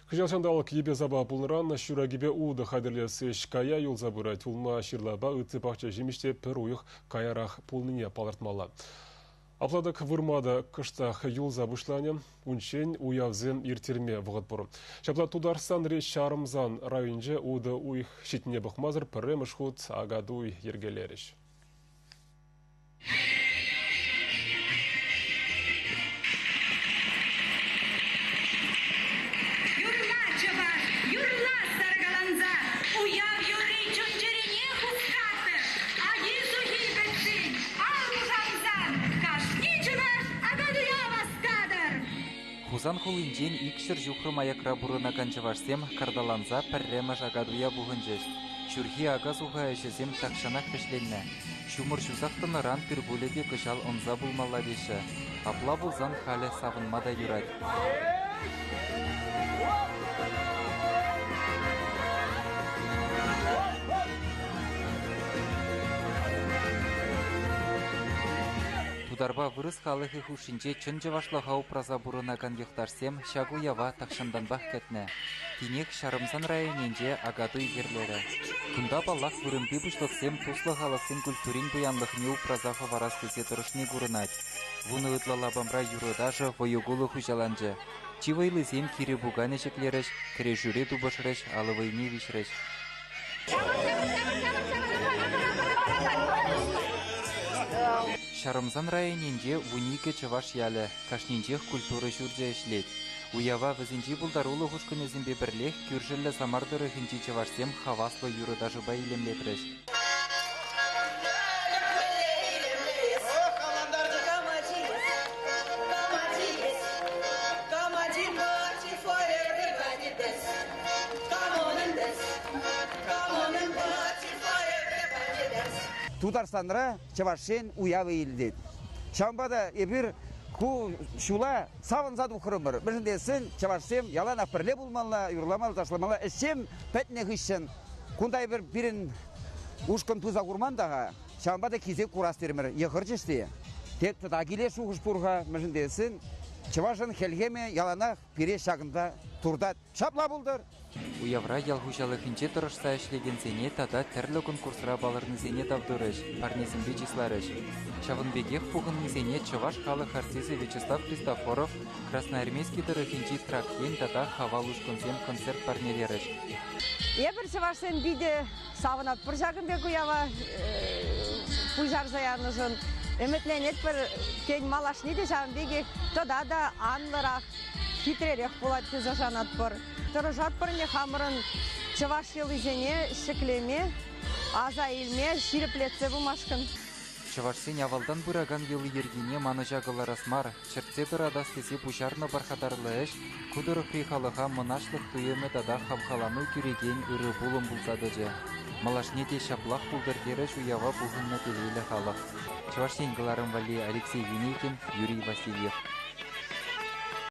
Кыжалшандалық ебе заба бұлныран шүрагебе уды қадірлесі шкая юл забырай тулма шырлаба үтсіпақча жеміште пір уйық каярақ пулныне палыртмалы. Апладық вырмады кыштақ юл забышлане, үншен уявзен иртерме вғыт бұры. Шапла тударсан ре шарымзан райынже уды уйық шетіне бұқмазыр пірреміш худ агадуй ергелеріш. Хузан хулинжен икшір жүхрым аякра бұрына канчывашсем кардаланза пірремаш агадуя бұғын жест. Шүрхи агаз уға әжізем тақшанақ пешленне. Шумыр жүзақтыны ран піргуледе кышал онза бұлмалла деші. Апла бұлзан халі савынмада юрад. Тударба вырыс халығы хушинче чынжы вашлағау праза бұрына каньюқтарсем шагу ява тақшанданбақ кәтіне. Тинек шарымзан районенже агаду егерлері. Күнда баллақ вырымпи бұшлықсем туслы халықсын культурин бұянлық неу праза фаварас кізе тұрышны бұрынат. Вуны ытлалабамра юродажы войугулы хужаланжы. Чивайлы зем кири буганы жеклеріш, кіре жүре дубашырыш, алывайны вишрыш. Шарымзан районенже унике чываш ялы, кашненчех культуры жүрде ішлет. Уява візінжі бұлдарулы ғушкынезімбе бірлех күржілі самардыры хінчі чывашсем хаваслы юрыдажы байлемлетріш. Тударсанра чавашен уявы елдет. Шамбада ебір ку шула савынзад ұқырымыр. Біріндесін чавашсем ялан апірле бұлмалла, юрламалы ташламалла, ішсем пәтіне ғышын. Күндай бірін ұшқын туза құрмандаға, шамбада кезек құрастерімір, еқыр жесте. Тек тұтагиле шуғыш бұрға, біріндесін чавашын хелгеме яланақ пире шағында турдат. Шапла бұлдыр. Уявра ялхушалыхынче тұрышса ішлеген зене тада тәрлі конкурсыра балырны зене тавдырыш, парнесімбе числарыш. Шавынбегех пуғынны зене чываш халық артисі Вячеслав Христофоров красноармейский тұрыхынче трактен тада хавалушкунзем концерт парнелерыш. Ебір чывашсен биде савынат бір жағынбек уява пұйжар заяныжын. Үмітленет бір кен малашны де жавынбегех тада да анлырақ, хитререк болады көзі жанат бір. Тұрыжат біріне қамырын чываш елізене, шіклеме, аза елме, ширеплетсе бұмашқын. Чывашсен авалдан бұраган елі ергене маныжа ғыларасмар, чыртсе бір адастесе бұшарны бархадарлы әш, күдірі қиқалыға мұнашлық түйемі дада қамқалану күреген үрі бұлым бұлзады же. Малашне де шаплақ бұлдырдері жуява бұғынны төлейлі қалық. Чывашсен ғыларым вали Алексей Венекин, Юрий Васильев.